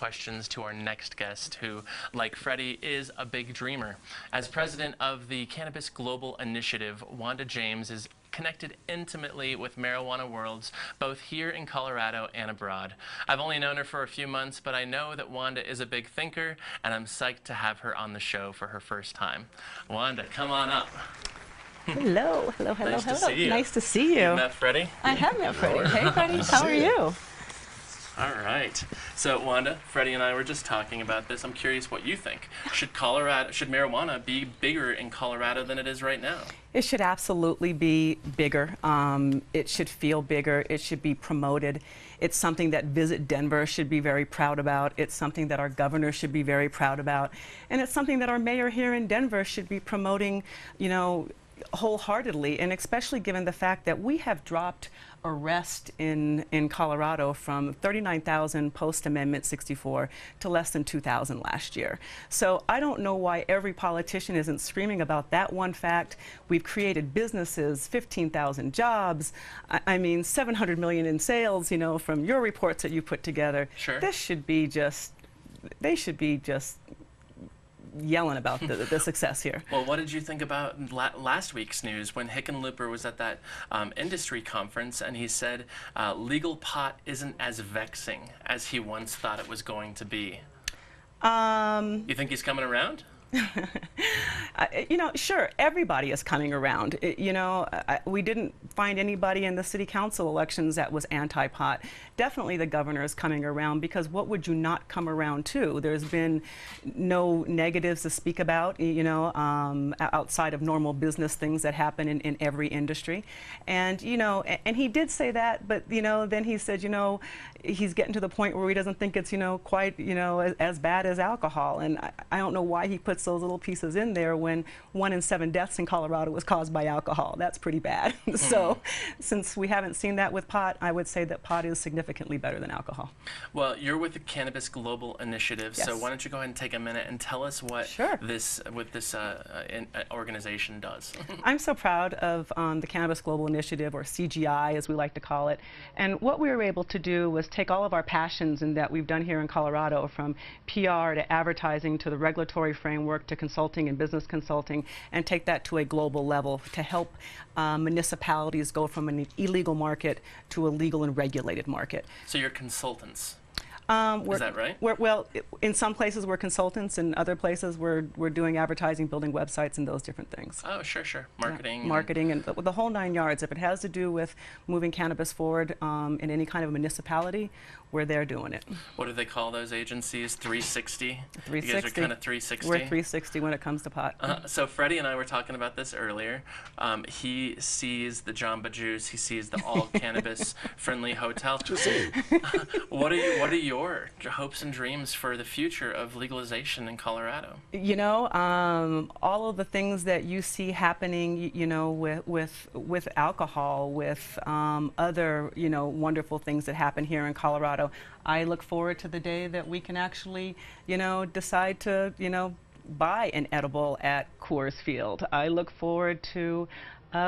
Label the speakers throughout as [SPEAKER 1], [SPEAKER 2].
[SPEAKER 1] questions to our next guest, who, like Freddie, is a big dreamer. As president of the Cannabis Global Initiative, Wanda James is connected intimately with marijuana worlds, both here in Colorado and abroad. I've only known her for a few months, but I know that Wanda is a big thinker, and I'm psyched to have her on the show for her first time. Wanda, come on up.
[SPEAKER 2] Hello, hello, hello,
[SPEAKER 1] nice
[SPEAKER 2] hello.
[SPEAKER 1] To see you.
[SPEAKER 2] Nice to see you.
[SPEAKER 1] You met Freddie?
[SPEAKER 2] I have met Freddie. Hey, Freddie, how are you?
[SPEAKER 1] All right. So, Wanda, Freddie and I were just talking about this. I'm curious what you think. Should marijuana be bigger in Colorado than it is right now?
[SPEAKER 2] It should absolutely be bigger. It should feel bigger. It should be promoted. It's something that Visit Denver should be very proud about. It's something that our governor should be very proud about. And it's something that our mayor here in Denver should be promoting, you know, wholeheartedly, and especially given the fact that we have dropped arrest in Colorado from 39,000 post-Amendment 64 to less than 2,000 last year. So I don't know why every politician isn't screaming about that one fact. We've created businesses, 15,000 jobs, I mean 700 million in sales, you know, from your reports that you put together.
[SPEAKER 1] Sure.
[SPEAKER 2] This should be just, they should be just yelling about the success here.
[SPEAKER 1] Well, what did you think about last week's news when Hickenlooper was at that industry conference and he said legal pot isn't as vexing as he once thought it was going to be? You think he's coming around?
[SPEAKER 2] You know, sure, everybody is coming around. You know, we didn't find anybody in the city council elections that was anti-pot. Definitely the governor is coming around, because what would you not come around to? There's been no negatives to speak about, you know, outside of normal business things that happen in every industry. And, you know, and he did say that, but, you know, then he said, you know, he's getting to the point where he doesn't think it's, you know, quite, you know, as bad as alcohol. And I don't know why he puts those little pieces in there when 1 in 7 deaths in Colorado was caused by alcohol. That's pretty bad. So since we haven't seen that with pot, I would say that pot is significantly better than alcohol.
[SPEAKER 1] Well, you're with the Cannabis Global Initiative,
[SPEAKER 2] yes.
[SPEAKER 1] So why don't you go ahead and take a minute and tell us what
[SPEAKER 2] sure.
[SPEAKER 1] this organization does.
[SPEAKER 2] I'm so proud of the Cannabis Global Initiative, or CGI as we like to call it. And what we were able to do was take all of our passions and that we've done here in Colorado, from PR to advertising to the regulatory framework to consulting and business consulting, and take that to a global level to help municipalities go from an illegal market to a legal and regulated market.
[SPEAKER 1] So you're consultants.
[SPEAKER 2] Is
[SPEAKER 1] that right?
[SPEAKER 2] Well, in some places we're consultants, in other places we're doing advertising, building websites, and those different things.
[SPEAKER 1] Oh, sure, sure. Marketing.
[SPEAKER 2] Yeah, marketing and the whole 9 yards. If it has to do with moving cannabis forward in any kind of municipality, we're there doing it.
[SPEAKER 1] What do they call those agencies? 360?
[SPEAKER 2] 360.
[SPEAKER 1] You guys are kind of 360?
[SPEAKER 2] We're 360 when it comes to pot.
[SPEAKER 1] So Freddie and I were talking about this earlier. He sees the Jamba Juice. He sees the all cannabis friendly hotel.
[SPEAKER 3] Just saying.
[SPEAKER 1] What are your hopes and dreams for the future of legalization in Colorado?
[SPEAKER 2] You know, all of the things that you see happening, you know, with alcohol, with other, you know, wonderful things that happen here in Colorado. I look forward to the day that we can actually, you know, decide to, you know, buy an edible at Coors Field. I look forward to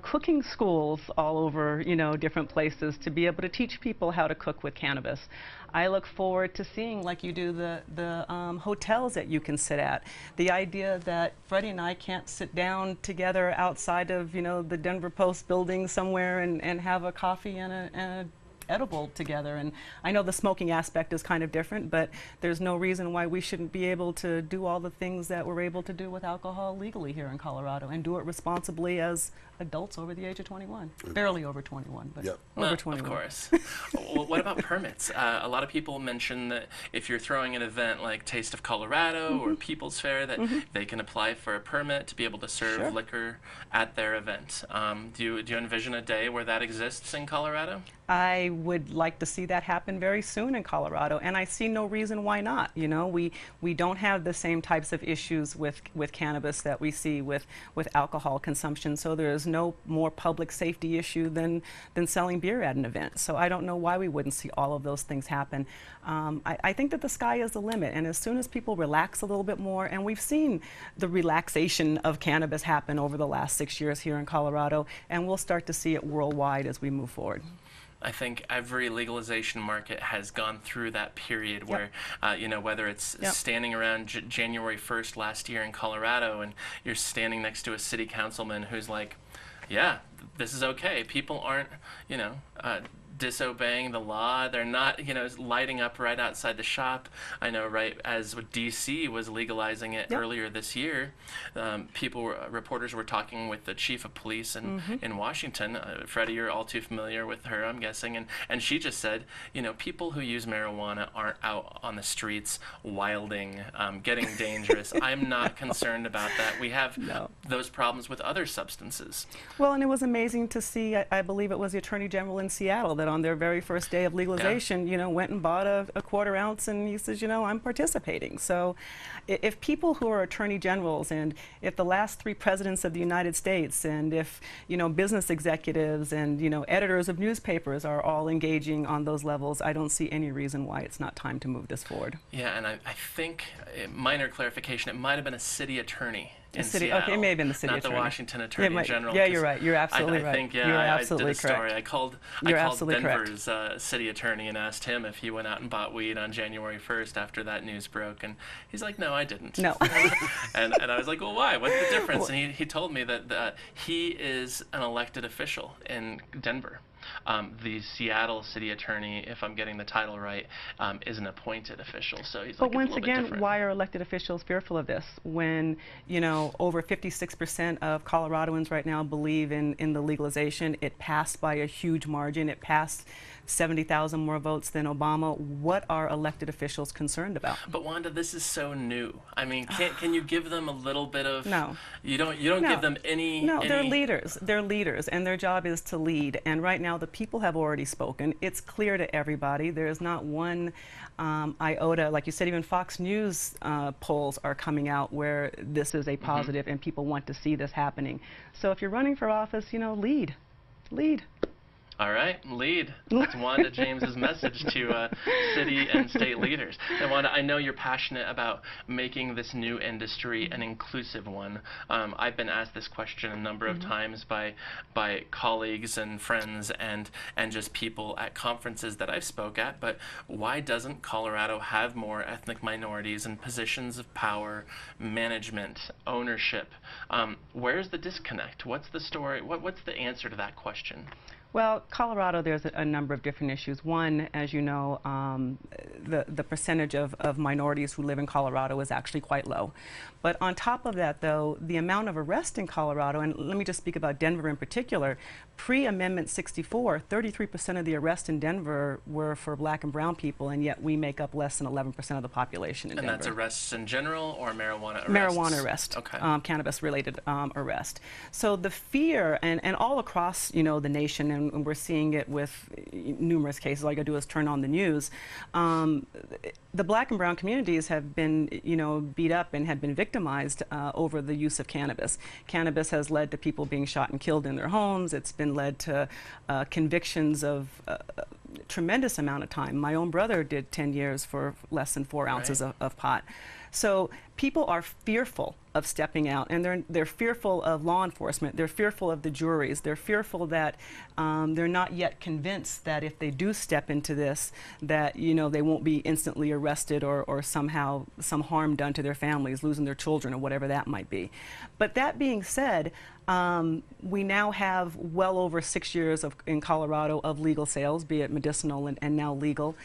[SPEAKER 2] cooking schools all over, you know, different places to be able to teach people how to cook with cannabis. I look forward to seeing, like you do, the hotels that you can sit at. The idea that Freddie and I can't sit down together outside of, you know, the Denver Post building somewhere and have a coffee and a edible together. And I know the smoking aspect is kind of different, but there's no reason why we shouldn't be able to do all the things that we're able to do with alcohol legally here in Colorado, and do it responsibly as adults over the age of 21. Barely over 21, but
[SPEAKER 3] yep.
[SPEAKER 2] over 21.
[SPEAKER 1] Of course. Well, what about permits? A lot of people mention that if you're throwing an event like Taste of Colorado or People's Fair, that they can apply for a permit to be able to serve
[SPEAKER 2] Sure.
[SPEAKER 1] liquor at their event. Do you envision a day where that exists in Colorado?
[SPEAKER 2] I would like to see that happen very soon in Colorado, and I see no reason why not. You know, we don't have the same types of issues with cannabis that we see with alcohol consumption, so there is no more public safety issue than selling beer at an event. So I don't know why we wouldn't see all of those things happen. I think that the sky is the limit, and as soon as people relax a little bit more, and we've seen the relaxation of cannabis happen over the last 6 years here in Colorado, and we'll start to see it worldwide as we move forward.
[SPEAKER 1] I think every legalization market has gone through that period where, whether it's standing around January 1st last year in Colorado and you're standing next to a city councilman who's like, yeah, this is okay. People aren't, disobeying the law. They're not, lighting up right outside the shop. I know, right as DC was legalizing it earlier this year, reporters were talking with the chief of police in Washington. Freddie, you're all too familiar with her, I'm guessing, and she just said, people who use marijuana aren't out on the streets wilding, getting dangerous. I'm not concerned about that. We have those problems with other substances.
[SPEAKER 2] Well, and it was amazing to see, I believe it was the Attorney General in Seattle that on their very first day of legalization, went and bought a quarter ounce, and he says, I'm participating. So if people who are attorney generals, and if the last 3 presidents of the United States, and if, business executives and, editors of newspapers are all engaging on those levels, I don't see any reason why it's not time to move this forward.
[SPEAKER 1] Yeah, and I think, minor clarification, it might have been a city attorney in
[SPEAKER 2] Seattle. Okay, it may have been the city attorney.
[SPEAKER 1] Not the Washington Attorney General.
[SPEAKER 2] Yeah, you're right. You're absolutely right.
[SPEAKER 1] I think,
[SPEAKER 2] you're absolutely
[SPEAKER 1] I did a story.
[SPEAKER 2] correct.
[SPEAKER 1] I called Denver's city attorney and asked him if he went out and bought weed on January 1st after that news broke, and he's like, no, I didn't.
[SPEAKER 2] No.
[SPEAKER 1] and I was like, well, why? What's the difference? And he told me that he is an elected official in Denver. The Seattle city attorney, if I'm getting the title right, is an appointed official. So he's
[SPEAKER 2] but once again, why are elected officials fearful of this when, over 56% of Coloradoans right now believe in the legalization? It passed by a huge margin. It passed 70,000 more votes than Obama. What are elected officials concerned about?
[SPEAKER 1] But Wanda, this is so new. I mean, can you give them a little bit of?
[SPEAKER 2] No.
[SPEAKER 1] You don't give them any.
[SPEAKER 2] No, they're leaders. They're leaders, and their job is to lead. And right now, the people have already spoken. It's clear to everybody. There is not one iota, like you said. Even Fox News polls are coming out where this is a positive, and people want to see this happening. So if you're running for office, lead.
[SPEAKER 1] All right, lead. That's Wanda James's message to city and state leaders. And Wanda, I know you're passionate about making this new industry an inclusive one. I've been asked this question a number of times by colleagues and friends and just people at conferences that I've spoke at. But why doesn't Colorado have more ethnic minorities in positions of power, management, ownership? Where's the disconnect? What's the story? What's the answer to that question?
[SPEAKER 2] Well, Colorado, there's a number of different issues. One, as you know, the percentage of minorities who live in Colorado is actually quite low. But on top of that, though, the amount of arrests in Colorado, and let me just speak about Denver in particular, pre-Amendment 64, 33% of the arrests in Denver were for black and brown people, and yet we make up less than 11% of the population in Denver.
[SPEAKER 1] And that's arrests in general or marijuana arrests?
[SPEAKER 2] Marijuana arrest,
[SPEAKER 1] okay.
[SPEAKER 2] Cannabis-related arrest. So the fear, and all across, the nation, and we're seeing it with numerous cases. All you gotta do is turn on the news. The black and brown communities have been, beat up and have been victimized over the use of cannabis. Cannabis has led to people being shot and killed in their homes. It's been led to convictions of tremendous amount of time. My own brother did 10 years for less than 4 ounces of pot. So people are fearful of stepping out, and they're fearful of law enforcement. They're fearful of the juries. They're fearful that they're not yet convinced that if they do step into this, that they won't be instantly arrested or somehow some harm done to their families, losing their children or whatever that might be. But that being said, we now have well over 6 years in Colorado of legal sales, be it medicinal and now legal.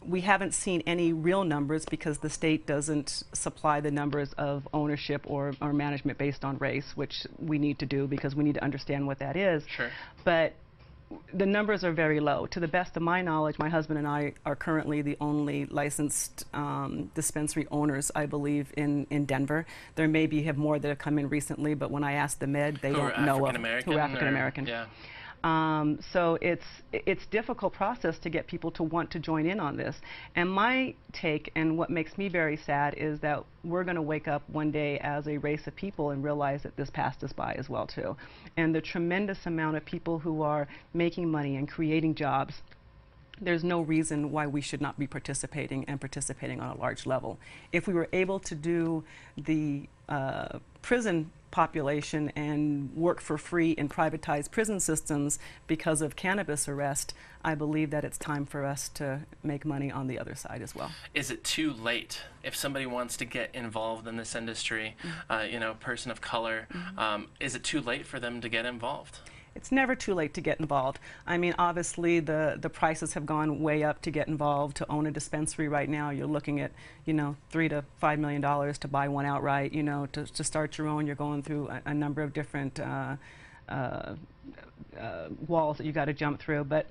[SPEAKER 2] We haven't seen any real numbers because the state doesn't supply the numbers of ownership or management based on race, which we need to do because we need to understand what that is.
[SPEAKER 1] Sure.
[SPEAKER 2] But the numbers are very low. To the best of my knowledge, my husband and I are currently the only licensed dispensary owners, I believe, in Denver. There may have more that have come in recently, but when I ask the Med, they don't know of who are African American.
[SPEAKER 1] Yeah.
[SPEAKER 2] So it's difficult process to get people to want to join in on this. And my take, and what makes me very sad, is that we're going to wake up one day as a race of people and realize that this passed us by as well too. And the tremendous amount of people who are making money and creating jobs there's no reason why we should not be participating and participating on a large level. If we were able to do the prison population and work for free in privatized prison systems because of cannabis arrest, I believe that it's time for us to make money on the other side as well.
[SPEAKER 1] Is it too late if somebody wants to get involved in this industry, you know, person of color, is it too late for them to get involved?
[SPEAKER 2] It's never too late to get involved. I mean, obviously, the prices have gone way up to get involved. To own a dispensary right now, you're looking at, you know, $3 to $5 million to buy one outright. You know, to start your own, you're going through a number of different walls that you got to jump through. But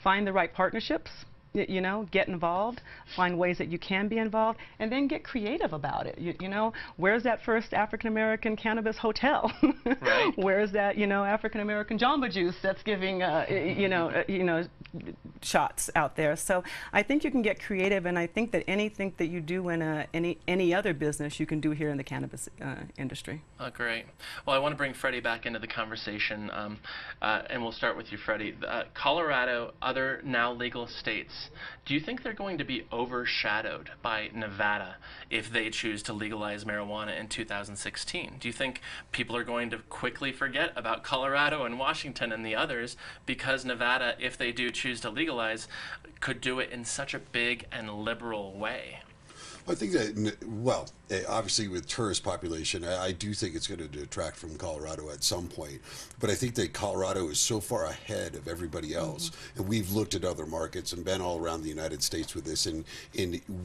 [SPEAKER 2] find the right partnerships. You know, get involved, find ways that you can be involved, and then get creative about it. You know, where's that first African-American cannabis hotel?
[SPEAKER 1] Right.
[SPEAKER 2] Where's that, you know, African-American Jamba Juice that's giving, you know, shots out there? So I think you can get creative, and I think that anything that you do in any other business, you can do here in the cannabis industry.
[SPEAKER 1] Oh, great. Well, I want to bring Freddie back into the conversation, and we'll start with you, Freddie. Colorado, other now legal states, do you think they're going to be overshadowed by Nevada if they choose to legalize marijuana in 2016? Do you think people are going to quickly forget about Colorado and Washington and the others because Nevada, if they do choose to legalize, could do it in such a big and liberal way?
[SPEAKER 3] I think that, well, obviously with tourist population, I do think it's going to detract from Colorado at some point. But I think that Colorado is so far ahead of everybody else. And we've looked at other markets and been all around the United States with this, and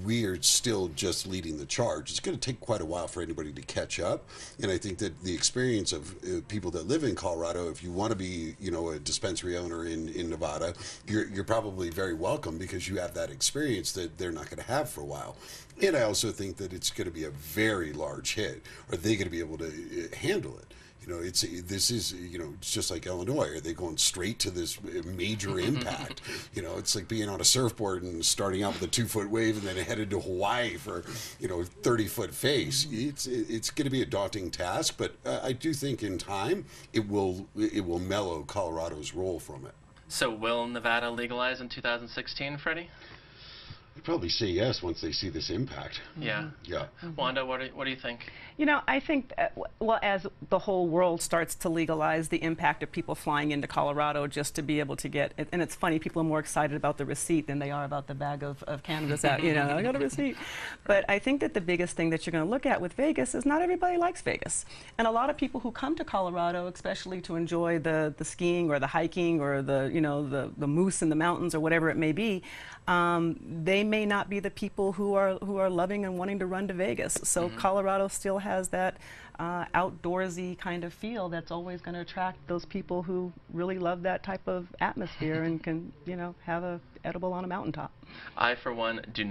[SPEAKER 3] we are still just leading the charge. It's going to take quite a while for anybody to catch up. And I think that the experience of people that live in Colorado, if you want to be, you know, a dispensary owner in Nevada, you're probably very welcome because you have that experience that they're not going to have for a while. And I also think that it's going to be a very large hit. Are they going to be able to handle it? You know, this is, you know, it's just like Illinois. Are they going straight to this major impact? You know, it's like being on a surfboard and starting out with a 2-foot wave and then headed to Hawaii for, you know, 30-foot face. It's going to be a daunting task, but I do think in time it will mellow Colorado's role from it.
[SPEAKER 1] So will Nevada legalize in 2016, Freddie?
[SPEAKER 3] I'd probably say yes once they see this impact.
[SPEAKER 1] Yeah.
[SPEAKER 3] Yeah.
[SPEAKER 1] Wanda, what do you think?
[SPEAKER 2] You know, I think, well, as the whole world starts to legalize, the impact of people flying into Colorado just to be able to get, and it's funny, people are more excited about the receipt than they are about the bag of cannabis out, you know, I got a receipt. But I think that the biggest thing that you're going to look at with Vegas is not everybody likes Vegas. And a lot of people who come to Colorado, especially to enjoy the skiing or the hiking or the, you know, the moose in the mountains or whatever it may be, they may not be the people who are loving and wanting to run to Vegas. So Colorado still has that outdoorsy kind of feel that's always going to attract those people who really love that type of atmosphere and can, you know, have a edible on a mountaintop.
[SPEAKER 1] I, for one, do